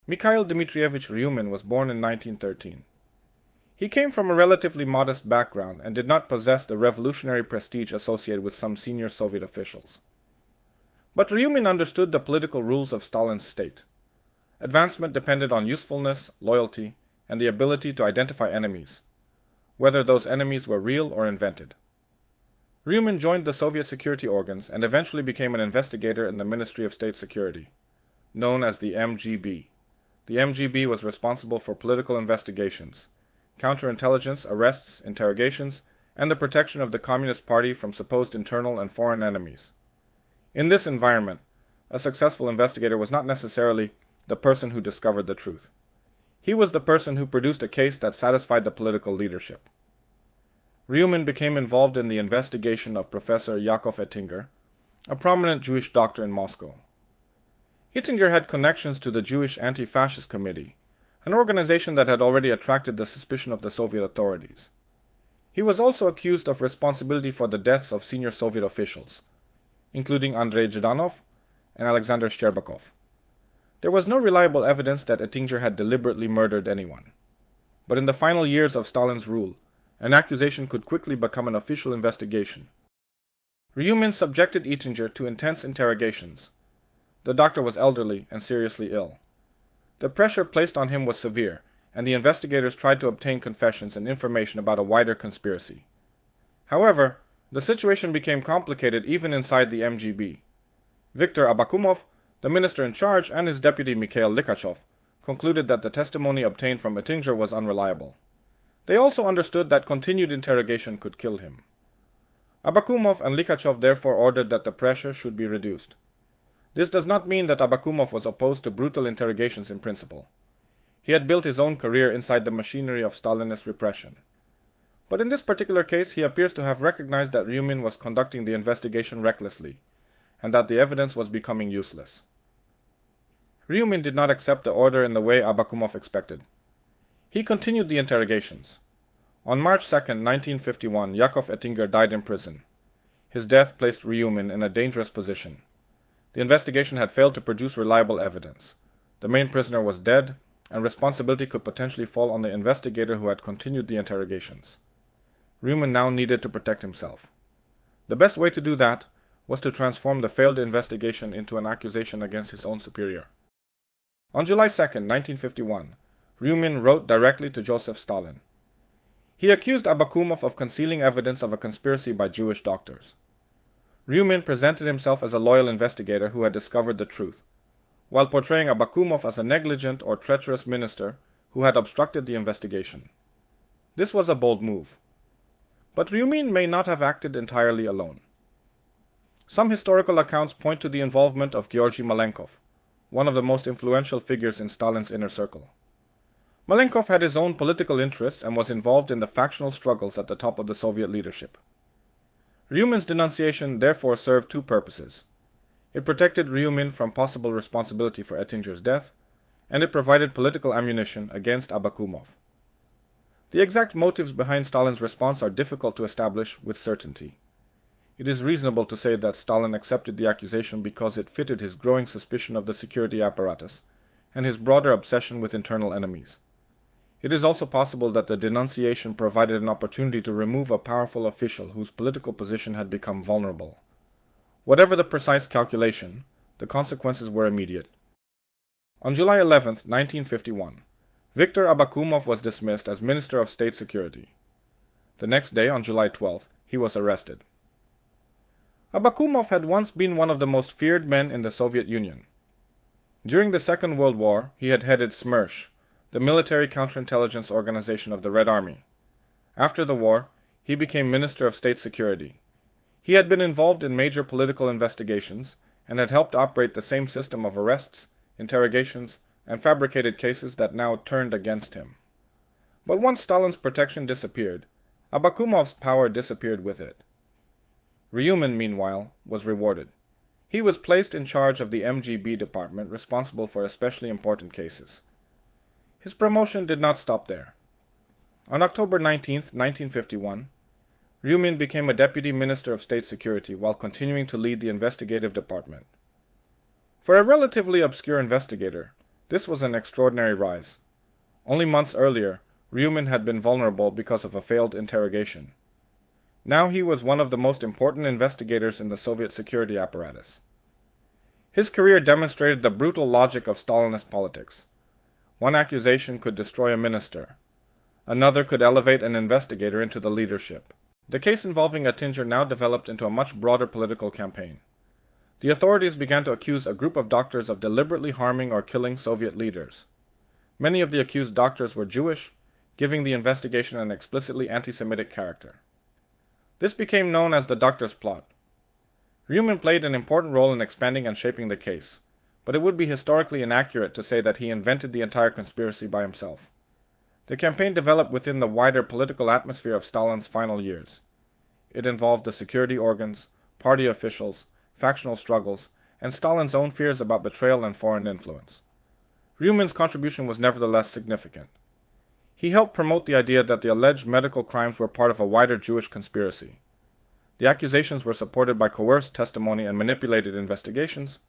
Mikhail Dmitrievich Ryumin was born in 1913. He came from a relatively modest background and did not possess the revolutionary prestige associated with some senior Soviet officials. But Ryumin understood the political rules of Stalin's state. Advancement depended on usefulness, loyalty, and the ability to identify enemies, whether those enemies were real or invented. Ryumin joined the Soviet security organs and eventually became an investigator in the Ministry of State Security, known as the MGB. The MGB was responsible for political investigations, counterintelligence, arrests, interrogations, and the protection of the Communist Party from supposed internal and foreign enemies. In this environment, a successful investigator was not necessarily the person who discovered the truth. He was the person who produced a case that satisfied the political leadership. Ryumin became involved in the investigation of Professor Yakov Etinger, a prominent Jewish doctor in Moscow. Etinger had connections to the Jewish Anti-Fascist Committee, an organization that had already attracted the suspicion of the Soviet authorities. He was also accused of responsibility for the deaths of senior Soviet officials, including Andrei Zhdanov and Alexander Shcherbakov. There was no reliable evidence that Etinger had deliberately murdered anyone. But in the final years of Stalin's rule, an accusation could quickly become an official investigation. Ryumin subjected Etinger to intense interrogations. The doctor was elderly and seriously ill. The pressure placed on him was severe, and the investigators tried to obtain confessions and information about a wider conspiracy. However, the situation became complicated even inside the MGB. Viktor Abakumov, the minister in charge, and his deputy Mikhail Likachov concluded that the testimony obtained from Etinger was unreliable. They also understood that continued interrogation could kill him. Abakumov and Likachov therefore ordered that the pressure should be reduced. This does not mean that Abakumov was opposed to brutal interrogations in principle. He had built his own career inside the machinery of Stalinist repression. But in this particular case, he appears to have recognized that Ryumin was conducting the investigation recklessly, and that the evidence was becoming useless. Ryumin did not accept the order in the way Abakumov expected. He continued the interrogations. On March 2, 1951, Yakov Etinger died in prison. His death placed Ryumin in a dangerous position. The investigation had failed to produce reliable evidence. The main prisoner was dead, and responsibility could potentially fall on the investigator who had continued the interrogations. Ryumin now needed to protect himself. The best way to do that was to transform the failed investigation into an accusation against his own superior. On July 2, 1951, Ryumin wrote directly to Joseph Stalin. He accused Abakumov of concealing evidence of a conspiracy by Jewish doctors. Ryumin presented himself as a loyal investigator who had discovered the truth, while portraying Abakumov as a negligent or treacherous minister who had obstructed the investigation. This was a bold move. But Ryumin may not have acted entirely alone. Some historical accounts point to the involvement of Georgy Malenkov, one of the most influential figures in Stalin's inner circle. Malenkov had his own political interests and was involved in the factional struggles at the top of the Soviet leadership. Ryumin's denunciation therefore served two purposes. It protected Ryumin from possible responsibility for Ettinger's death, and it provided political ammunition against Abakumov. The exact motives behind Stalin's response are difficult to establish with certainty. It is reasonable to say that Stalin accepted the accusation because it fitted his growing suspicion of the security apparatus and his broader obsession with internal enemies. It is also possible that the denunciation provided an opportunity to remove a powerful official whose political position had become vulnerable. Whatever the precise calculation, the consequences were immediate. On July 11, 1951, Viktor Abakumov was dismissed as Minister of State Security. The next day, on July 12th, he was arrested. Abakumov had once been one of the most feared men in the Soviet Union. During the Second World War, he had headed SMERSH, the military counterintelligence organization of the Red Army. After the war, he became Minister of State Security. He had been involved in major political investigations and had helped operate the same system of arrests, interrogations, and fabricated cases that now turned against him. But once Stalin's protection disappeared, Abakumov's power disappeared with it. Ryumin, meanwhile, was rewarded. He was placed in charge of the MGB department responsible for especially important cases. His promotion did not stop there. On October 19, 1951, Ryumin became a Deputy Minister of State Security while continuing to lead the investigative department. For a relatively obscure investigator, This was an extraordinary rise. Only months earlier, Ryumin had been vulnerable because of a failed interrogation. Now he was one of the most important investigators in the Soviet security apparatus. His career demonstrated the brutal logic of Stalinist politics. One accusation could destroy a minister. Another could elevate an investigator into the leadership. The case involving Etinger now developed into a much broader political campaign. The authorities began to accuse a group of doctors of deliberately harming or killing Soviet leaders. Many of the accused doctors were Jewish, giving the investigation an explicitly anti-Semitic character. This became known as the Doctors' Plot. Ryumin played an important role in expanding and shaping the case, but it would be historically inaccurate to say that he invented the entire conspiracy by himself. The campaign developed within the wider political atmosphere of Stalin's final years. It involved the security organs, party officials, factional struggles, and Stalin's own fears about betrayal and foreign influence. Ryumin's contribution was nevertheless significant. He helped promote the idea that the alleged medical crimes were part of a wider Jewish conspiracy. The accusations were supported by coerced testimony and manipulated investigations.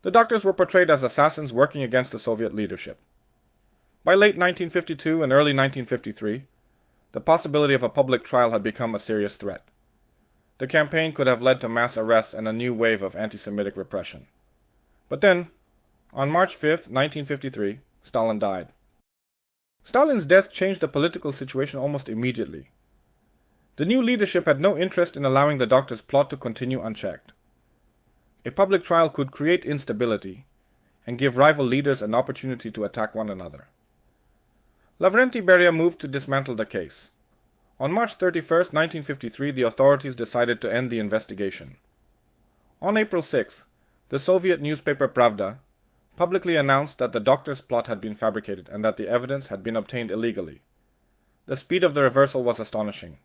The doctors were portrayed as assassins working against the Soviet leadership. By late 1952 and early 1953, the possibility of a public trial had become a serious threat. The campaign could have led to mass arrests and a new wave of anti-Semitic repression. But then, on March 5, 1953, Stalin died. Stalin's death changed the political situation almost immediately. The new leadership had no interest in allowing the Doctors' Plot to continue unchecked. A public trial could create instability and give rival leaders an opportunity to attack one another. Lavrenti Beria moved to dismantle the case. On March 31, 1953, the authorities decided to end the investigation. On April 6, the Soviet newspaper Pravda publicly announced that the Doctors' Plot had been fabricated and that the evidence had been obtained illegally. The speed of the reversal was astonishing.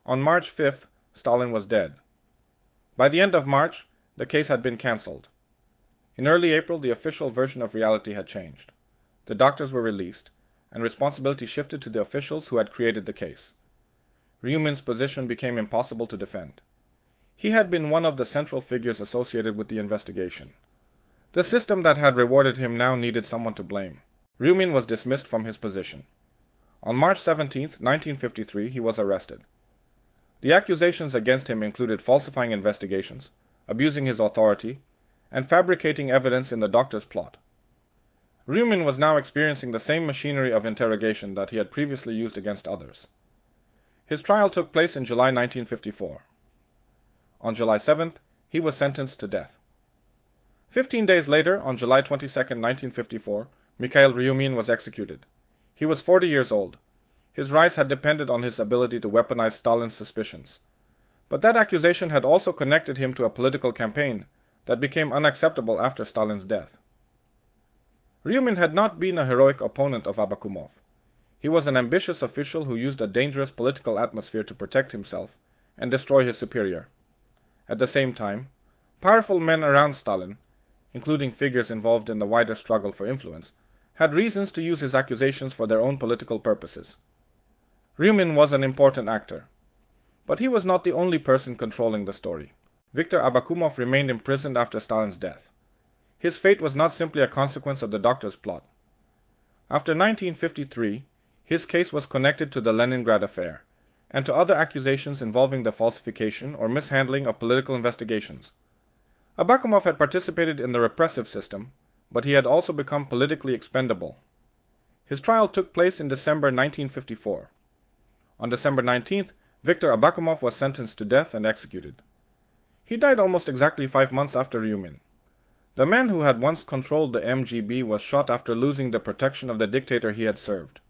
On March 5th, Stalin was dead. By the end of March, the case had been cancelled. In early April, the official version of reality had changed. The doctors were released, and responsibility shifted to the officials who had created the case. Ryumin's position became impossible to defend. He had been one of the central figures associated with the investigation. The system that had rewarded him now needed someone to blame. Ryumin was dismissed from his position. On March 17, 1953, he was arrested. The accusations against him included falsifying investigations, abusing his authority, and fabricating evidence in the Doctors' Plot. Ryumin was now experiencing the same machinery of interrogation that he had previously used against others. His trial took place in July 1954. On July 7th, he was sentenced to death. 15 days later, on July 22, 1954, Mikhail Ryumin was executed. He was 40 years old. His rise had depended on his ability to weaponize Stalin's suspicions. But that accusation had also connected him to a political campaign that became unacceptable after Stalin's death. Ryumin had not been a heroic opponent of Abakumov. He was an ambitious official who used a dangerous political atmosphere to protect himself and destroy his superior. At the same time, powerful men around Stalin, including figures involved in the wider struggle for influence, had reasons to use his accusations for their own political purposes. Ryumin was an important actor, but he was not the only person controlling the story. Viktor Abakumov remained imprisoned after Stalin's death. His fate was not simply a consequence of the Doctors' Plot. After 1953, his case was connected to the Leningrad affair, and to other accusations involving the falsification or mishandling of political investigations. Abakumov had participated in the repressive system, but he had also become politically expendable. His trial took place in December 1954. On December 19th, Viktor Abakumov was sentenced to death and executed. He died almost exactly 5 months after Ryumin. The man who had once controlled the MGB was shot after losing the protection of the dictator he had served.